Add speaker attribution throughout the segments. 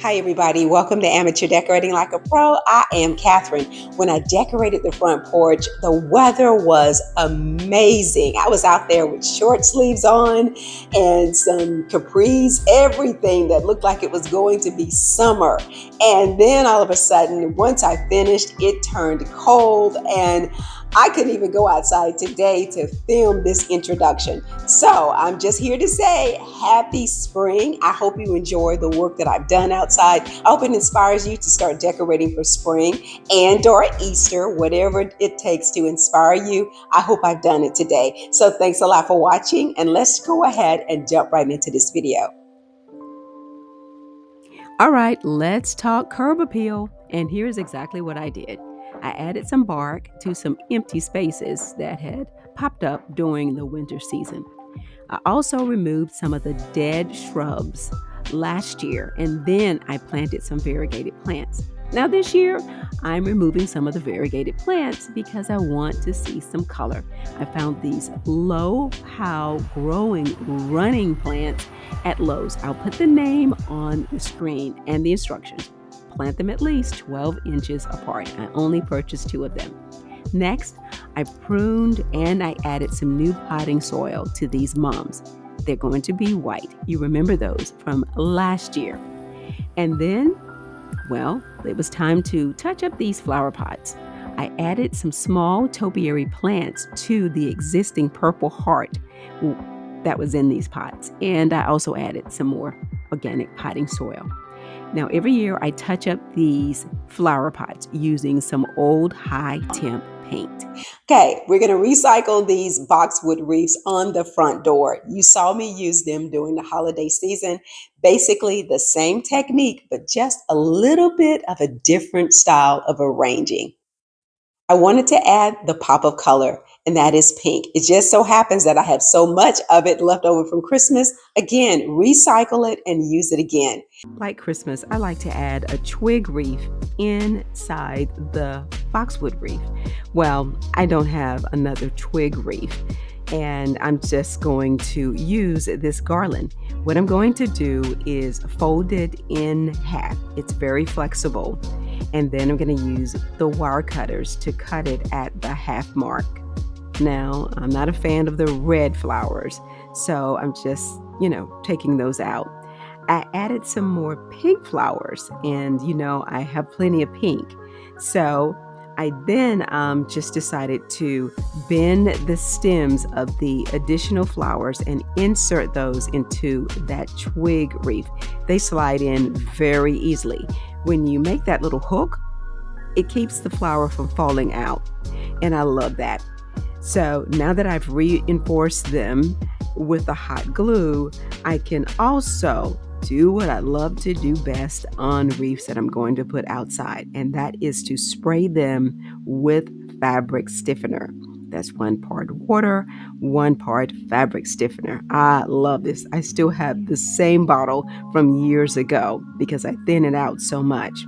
Speaker 1: Hi, everybody. Welcome to Amateur Decorating Like a Pro. I am Catherine. When I decorated the front porch, the weather was amazing. I was out there with short sleeves on and some capris, everything that looked like it was going to be summer. And then all of a sudden, once I finished, it turned cold and I couldn't even go outside today to film this introduction. So I'm just here to say happy spring. I hope you enjoy the work that I've done outside. I hope it inspires you to start decorating for spring and or Easter, whatever it takes to inspire you. I hope I've done it today. So thanks a lot for watching, and let's go ahead and jump right into this video.
Speaker 2: All right, let's talk curb appeal. And here's exactly what I did. I added some bark to some empty spaces that had popped up during the winter season. I also removed some of the dead shrubs last year, and then I planted some variegated plants. Now, this year, I'm removing some of the variegated plants because I want to see some color. I found these low how growing running plants at Lowe's. I'll put the name on the screen and the instructions. Plant them at least 12 inches apart. I only purchased 2 of them. Next, I pruned and I added some new potting soil to these mums. They're going to be white. You remember those from last year. And then, well, it was time to touch up these flower pots. I added some small topiary plants to the existing purple heart that was in these pots. And I also added some more organic potting soil. Now, every year I touch up these flower pots using some old high temp paint.
Speaker 1: Okay, we're going to recycle these boxwood wreaths on the front door. You saw me use them during the holiday season. Basically the same technique, but just a little bit of a different style of arranging. I wanted to add the pop of color, and that is pink. It just so happens that I have so much of it left over from Christmas. Again, recycle it and use it again.
Speaker 2: Like Christmas, I like to add a twig wreath inside the boxwood wreath. Well, I don't have another twig wreath, and I'm just going to use this garland. What I'm going to do is fold it in half. It's very flexible. And then I'm going to use the wire cutters to cut it at the half mark. Now, I'm not a fan of the red flowers, so I'm just, taking those out. I added some more pink flowers, and I have plenty of pink. So I then just decided to bend the stems of the additional flowers and insert those into that twig wreath. They slide in very easily. When you make that little hook, it keeps the flower from falling out. And I love that. So now that I've reinforced them with the hot glue, I can also do what I love to do best on wreaths that I'm going to put outside, and that is to spray them with fabric stiffener. That's 1 part water, 1 part fabric stiffener. I love this. I still have the same bottle from years ago because I thin it out so much.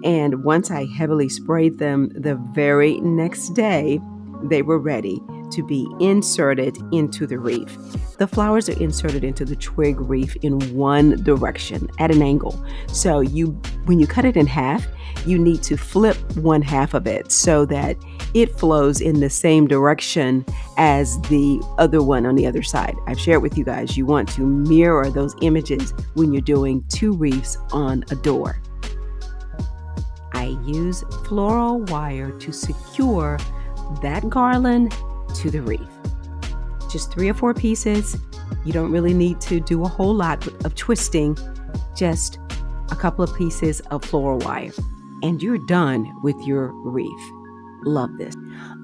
Speaker 2: And once I heavily sprayed them, the very next day, they were ready to be inserted into the wreath. The flowers are inserted into the twig wreath in one direction at an angle. So when you cut it in half, you need to flip one half of it so that it flows in the same direction as the other one on the other side. I've shared with you guys, you want to mirror those images when you're doing 2 wreaths on a door. I use floral wire to secure that garland to the wreath. Just 3 or 4 pieces. You don't really need to do a whole lot of twisting, just a couple of pieces of floral wire, and you're done with your wreath. Love this.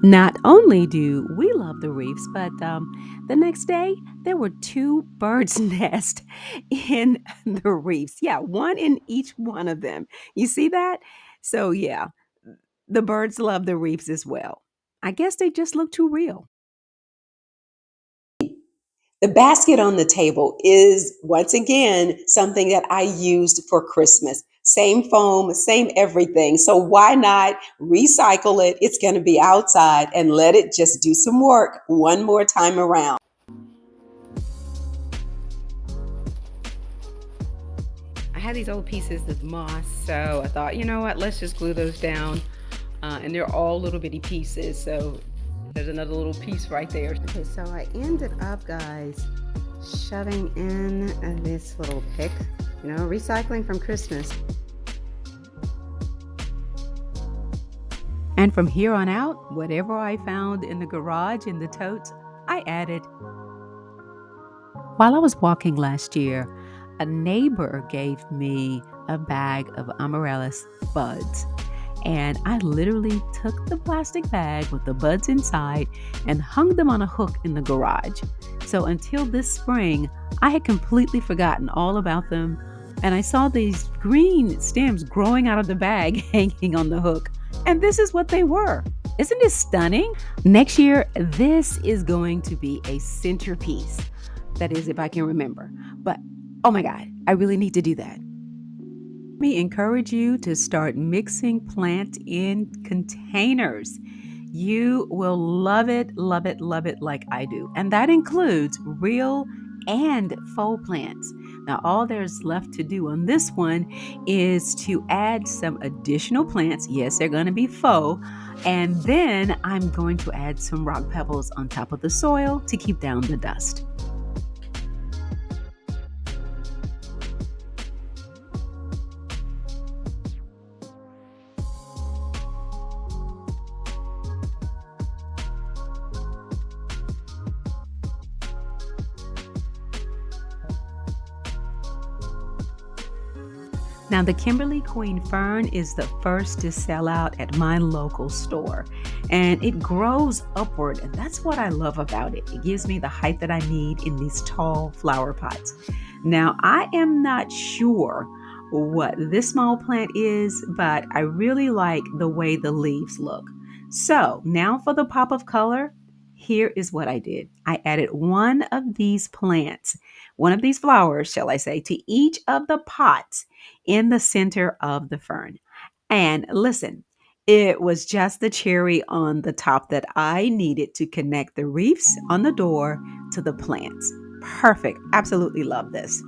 Speaker 2: Not only do we love the wreaths, but the next day there were 2 birds' nests in the wreaths. Yeah, 1 in each one of them. You see that? So yeah, the birds love the wreaths as well. I guess they just look too real.
Speaker 1: The basket on the table is, once again, something that I used for Christmas. Same foam, same everything. So why not recycle it? It's going to be outside and let it just do some work one more time around.
Speaker 2: I had these old pieces of moss, so I thought, you know what, let's just glue those down. And they're all little bitty pieces, so there's another little piece right there. Okay, so I ended up, guys, shoving in this little pick, recycling from Christmas. And from here on out, whatever I found in the garage, in the totes, I added. While I was walking last year, a neighbor gave me a bag of amaryllis buds. And I literally took the plastic bag with the buds inside and hung them on a hook in the garage. So until this spring, I had completely forgotten all about them. And I saw these green stems growing out of the bag hanging on the hook. And this is what they were. Isn't it stunning? Next year, this is going to be a centerpiece. That is, if I can remember. But oh my God, I really need to do that. Let me encourage you to start mixing plant in containers. You will love it, love it, love it like I do. And that includes real and faux plants. Now, all there's left to do on this one is to add some additional plants. Yes, they're going to be faux. And then I'm going to add some rock pebbles on top of the soil to keep down the dust. Now, the Kimberly Queen Fern is the first to sell out at my local store, and it grows upward, and that's what I love about it. It gives me the height that I need in these tall flower pots. Now, I am not sure what this small plant is, but I really like the way the leaves look. So, now for the pop of color, here is what I did. I added one of these plants, one of these flowers, shall I say, to each of the pots in the center of the fern. And listen, it was just the cherry on the top that I needed to connect the wreaths on the door to the plants. Perfect. Absolutely love this.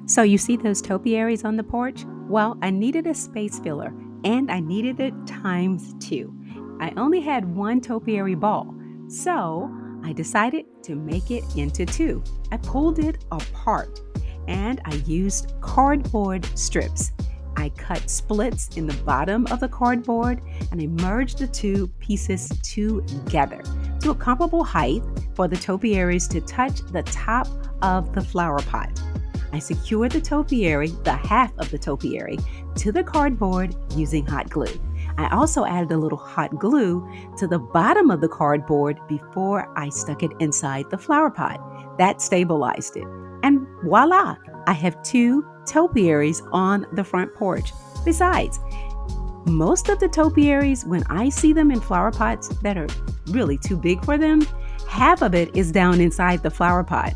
Speaker 2: So you see those topiaries on the porch? Well, I needed a space filler and I needed it times two. I only had one topiary ball, so I decided to make it into two. I pulled it apart and I used cardboard strips. I cut splits in the bottom of the cardboard and I merged the two pieces together to a comparable height for the topiaries to touch the top of the flower pot. I secured the topiary, the half of the topiary, to the cardboard using hot glue. I also added a little hot glue to the bottom of the cardboard before I stuck it inside the flower pot. That stabilized it. And voila, I have two topiaries on the front porch. Besides, most of the topiaries, when I see them in flower pots that are really too big for them, half of it is down inside the flower pot.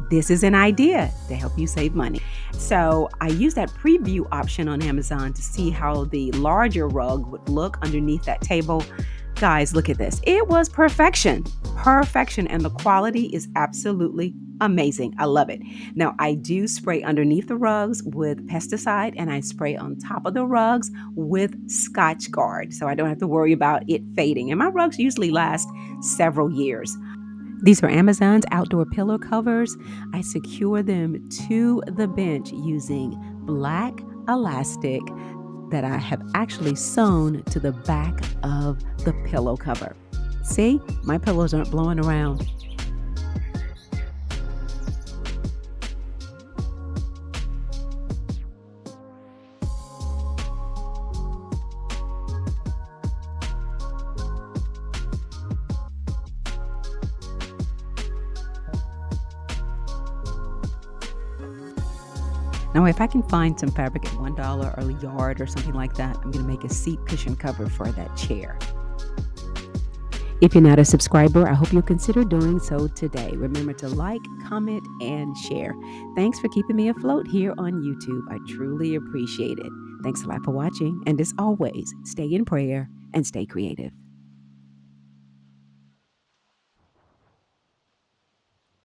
Speaker 2: This is an idea to help you save money. So I used that preview option on Amazon to see how the larger rug would look underneath that table. Guys, look at this. It was perfection. Perfection. And the quality is absolutely amazing. I love it. Now, I do spray underneath the rugs with pesticide and I spray on top of the rugs with Scotch Guard. So I don't have to worry about it fading. And my rugs usually last several years. These are Amazon's outdoor pillow covers. I secure them to the bench using black elastic that I have actually sewn to the back of the pillow cover. See, my pillows aren't blowing around. Now, if I can find some fabric at $1 or a yard or something like that, I'm going to make a seat cushion cover for that chair. If you're not a subscriber, I hope you'll consider doing so today. Remember to like, comment, and share. Thanks for keeping me afloat here on YouTube. I truly appreciate it. Thanks a lot for watching. And as always, stay in prayer and stay creative.